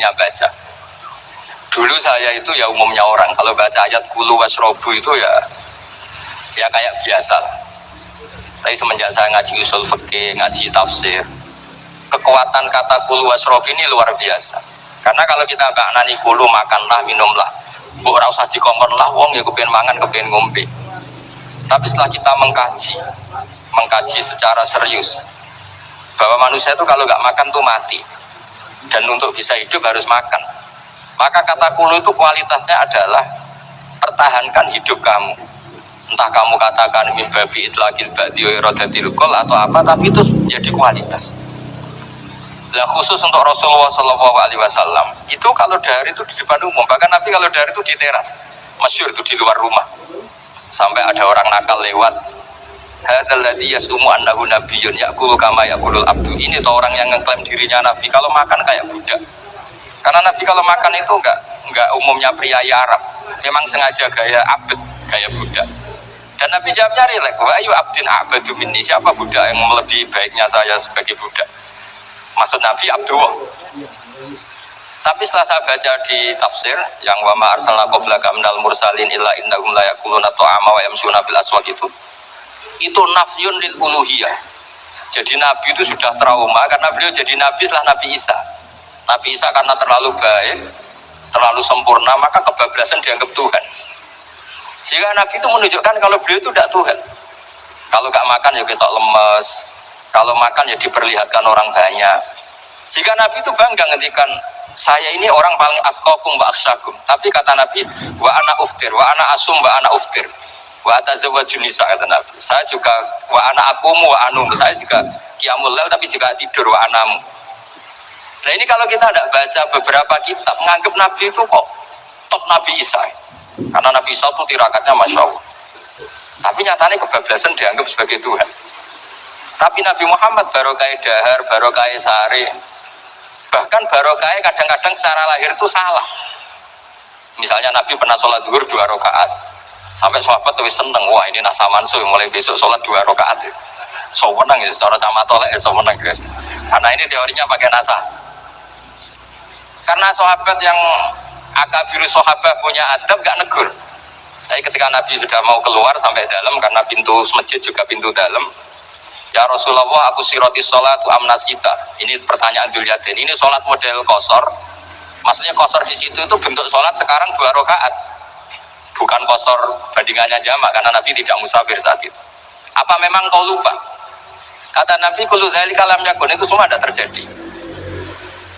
umumnya baca. Dulu saya itu ya umumnya orang kalau baca ayat kulu wasrobu itu ya kayak biasa lah. Tapi semenjak saya ngaji usul fikih, ngaji tafsir, kekuatan kata kulu wasrobu ini luar biasa. Karena kalau kita maknani kulu, makanlah, minumlah, mbok ora usah dikongkon lah wong ya kepen mangan, kepen ngombe. Tapi setelah kita mengkaji secara serius bahwa manusia itu kalau nggak makan tuh mati, dan untuk bisa hidup harus makan, maka kata kulu itu kualitasnya adalah pertahankan hidup kamu. Entah kamu katakan mimbabi itlaqil ba'di wa iradatil qol atau apa, tapi itu jadi kualitas. Lah khusus untuk Rasulullah SAW itu kalau dahar itu di depan umum, bahkan Nabi kalau dahar itu di teras, masyhur itu di luar rumah, sampai ada orang nakal lewat, hadzal ladzi yasumu annahu nabiyyun yaqulu kama yaqulul abdu. Ini tuh orang yang ngeklaim dirinya nabi, kalau makan kayak budak. Karena Nabi kalau makan itu enggak umumnya pria Arab, memang sengaja gaya abd, gaya budak. Dan Nabi jawabnya rileks, wa ayu abdin abadu minni, siapa budak yang melebihi baiknya saya sebagai budak? Maksud Nabi Abdullah. Tapi setelah saya baca di tafsir yang wa ma arsalna qablaka minal mursalin illa innahum la yaquluna ta'ama wa yamshuna fil aswaq, itu nafyun lil uluhiyah. Jadi Nabi itu sudah trauma karena beliau jadi Nabi setelah Nabi Isa. Nabi Isa karena terlalu baik, terlalu sempurna, maka kebablasan dianggap Tuhan. Sehingga Nabi itu menunjukkan kalau beliau itu tidak Tuhan. Kalau gak makan ya ketok lemes, kalau makan ya diperlihatkan orang banyak. Jika Nabi itu bangga ngendikan, saya ini orang paling atqakum wa akhsyakum. Tapi kata Nabi, wa ana uftir, wa ana asum, wa ana uftir, wa atazawwajun nisa, kata Nabi. Saya juga wa ana aqumu wa anum, saya juga qiyamul lail tapi juga tidur wa anamu. Nah ini kalau kita tidak baca beberapa kitab, menganggap Nabi itu kok top Nabi Isa. Karena Nabi Isa itu tirakatnya Masya Allah. Tapi nyatanya kebablasan dianggap sebagai Tuhan. Tapi Nabi Muhammad barokah dahar, barokah sare, bahkan barokah kadang-kadang secara lahir itu salah. Misalnya Nabi pernah sholat zuhur 2 rakaat, sampai sahabat tuh seneng, wah ini nasa mansuh, mulai besok sholat 2 rakaat. So menang ya, secara tamatolek so menang guys. Karena ini teorinya pakai nasa. Karena sahabat yang akabiru sahabat punya adab gak negur. Tapi ketika Nabi sudah mau keluar sampai dalam, karena pintu masjid juga pintu dalam, ya Rasulullah aku siroti sholat amnasita. Ini pertanyaan Dzulyaden. Ini sholat model kosor. Maksudnya kosor di situ itu bentuk sholat sekarang 2 rakaat, bukan kosor bandingannya jamak, karena Nabi tidak musafir saat itu. Apa memang kau lupa? Kata Nabi kullu dzalika lam yakun, itu semua tidak terjadi.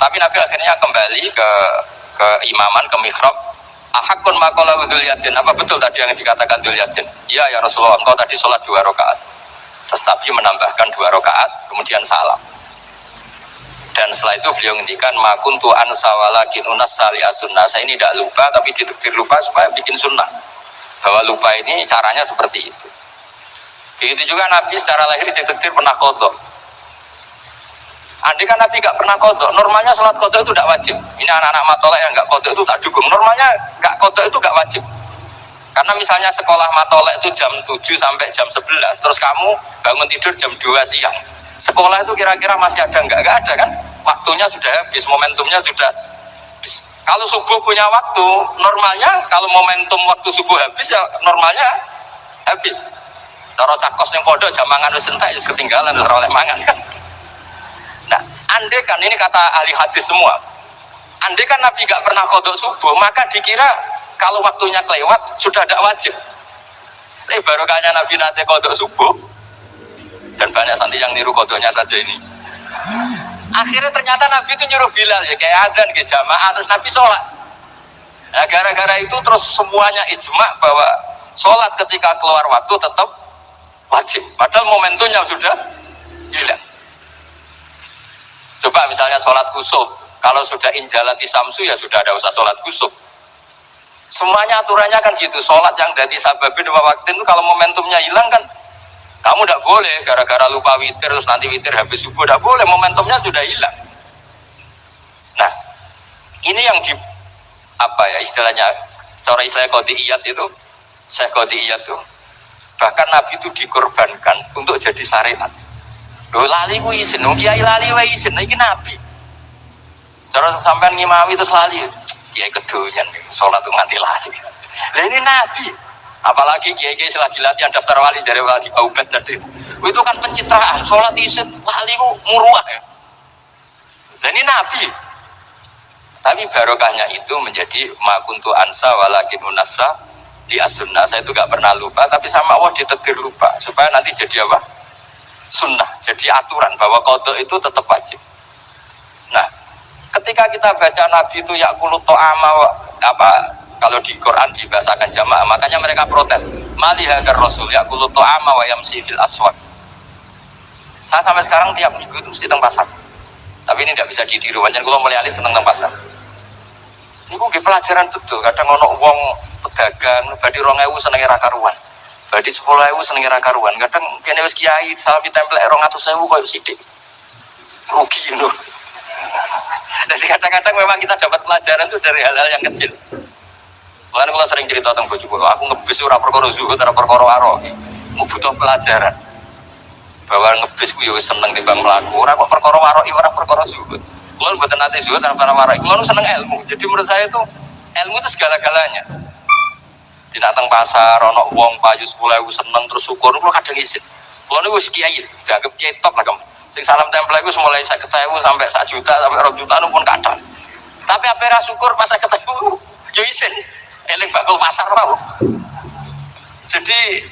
Tapi Nabi akhirnya kembali ke imaman, ke mihrab. Ahakun maqala Dzulyaden, apa betul tadi yang dikatakan Dzulyaden? Iya ya Rasulullah, engkau tadi sholat 2 rakaat. Terus Nabi menambahkan 2 rakaat, kemudian salam. Dan setelah itu beliau ngendikan makuntu ansawalakin unas sali as-sunnah. Saya ini tidak lupa, tapi ditakdir lupa supaya bikin sunnah. Bahwa lupa ini caranya seperti itu. Begitu juga Nabi secara lahir ditakdir pernah qadha. Andai kan Nabi gak pernah qadha, normalnya sholat qadha itu tidak wajib. Ini anak-anak matolek yang gak qadha itu tak dukung. Normalnya gak qadha itu gak wajib. Karena misalnya sekolah matolek itu jam 7 sampai jam 11, terus kamu bangun tidur jam 2 siang. Sekolah itu kira-kira masih ada enggak? Enggak ada kan? Waktunya sudah habis, momentumnya sudah habis. Kalau subuh punya waktu, normalnya kalau momentum waktu subuh habis ya normalnya habis. Cara cakos yang pondok jam mangan wis entek wis ketinggalan wis ora oleh mangan kan. Nah, andai kan ini kata ahli hadis semua. Andai kan Nabi gak pernah qadha subuh, maka dikira kalau waktunya kelewat sudah tidak wajib. Tapi barokahnya Nabi nate qadha subuh, dan banyak santri yang niru qadhanya saja ini. Akhirnya ternyata Nabi itu nyuruh Bilal ya kayak adzan ke jamaah, terus Nabi sholat. Nah gara-gara itu terus semuanya ijma bahwa sholat ketika keluar waktu tetap wajib. Padahal momentumnya sudah hilang. Coba misalnya sholat kusuf, kalau sudah injalati samsu ya sudah ada usah sholat kusuf. Semuanya aturannya kan gitu. Sholat yang dari sababin wa waktin itu kalau momentumnya hilang kan kamu tidak boleh gara-gara lupa witir terus nanti witir habis subuh, tidak boleh, momentumnya sudah hilang. Nah ini yang di apa ya istilahnya, cara istilah qadhiyat itu, Syekh qadhiyat itu bahkan Nabi itu dikorbankan untuk jadi syariat. Loh lali ku isin, kiai lali wa isin, ini Nabi. Cara sampean ngimami terus lali, kiai kedonyan, sholat tuh nganti lali. Nah ini Nabi, apalagi kiai selagi latihan daftar wali dari wali Aubat tadi, itu kan pencitraan, sholat iset lali ku muruah ya. Nah ini Nabi, tapi barokahnya itu menjadi makuntu ansa walakin unasa di as-sunnah. Saya itu gak pernah lupa, tapi sama Allah ditetir lupa supaya nanti jadi apa? Sunnah, jadi aturan bahwa qada itu tetap wajib. Nah, ketika kita baca Nabi itu yakulut to'ama apa kalau di Quran dibahasakan jamaah, makanya mereka protes malihakar Rasul yakulut to'ama wa yamsi fil aswad. Saya sampai sekarang tiap minggu itu mesti teng pasar, tapi ini tidak bisa ditiru wajan kalau mulai alit seneng teng pasar. Ini gue pelajaran betul, kadang ono wong pedagang badi 2.000 senenge ra karuan, badi 10.000 senenge ra karuan, kadang kene wis kiai salami templek 200.000 koyo sithik rugi lho. Jadi kadang-kadang memang kita dapat pelajaran itu dari hal-hal yang kecil. Makanya kalau sering cerita tentang bojoku, aku ngebis ora perkara zuhud, ora perkara waro. Mau butuh pelajaran. Bahwa ngebis ku yo seneng timbang mlaku, ora kok perkara waro, ora perkara zuhud. Kulo mboten nate zuhud ora perkara waro. Kulo seneng ilmu. Jadi menurut saya itu ilmu itu segala-galanya. Di teng pasar ana wong payu 10.000 seneng terus syukur kulo kadang isin. Kulo niku wis kiai, dianggap kiai top lah kamu. Sing salam tempel itu mulai 50.000 sampai 1 juta sampai 2 juta pun kadang. Tapi apa ra syukur pas 50.000 yo isin eling bakul pasar mau. Jadi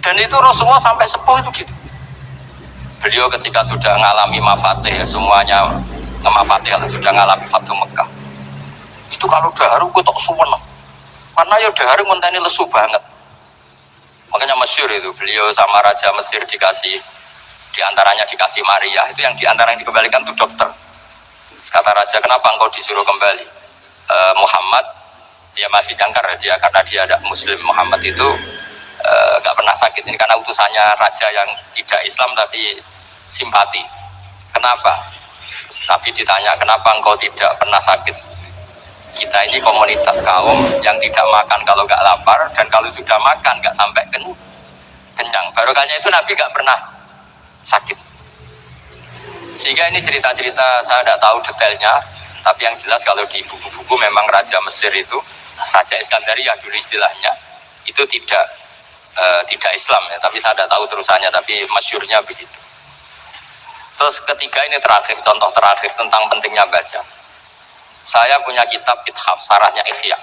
dan itu Rasulullah sampai sepuh itu gitu. Beliau ketika sudah mengalami mafatih semuanya mafatih sudah mengalami Fathu Mekah. Itu kalau daharu gue tak suweneng. Karena ya daharu ngenteni lesu banget. Makanya masyhur itu beliau sama raja Mesir dikasih diantaranya dikasih Maria, itu yang diantara yang dikembalikan itu dokter. Kata raja, kenapa engkau disuruh kembali? Muhammad, dia masih jangkar dia karena dia ada Muslim. Muhammad itu gak pernah sakit. Ini karena utusannya raja yang tidak Islam tapi simpati. Kenapa? Tapi ditanya, kenapa engkau tidak pernah sakit? Kita ini komunitas kaum yang tidak makan kalau gak lapar, dan kalau sudah makan gak sampai kenyang. Barokahnya itu Nabi gak pernah sakit. Sehingga ini cerita-cerita saya tidak tahu detailnya, tapi yang jelas kalau di buku-buku memang Raja Mesir itu, Raja Iskandaria dulu istilahnya, itu tidak Islam ya, tapi saya tidak tahu terusannya, tapi masyhurnya begitu. Terus ketiga ini terakhir, contoh terakhir tentang pentingnya baca. Saya punya kitab Ithaf, sarahnya Ihya.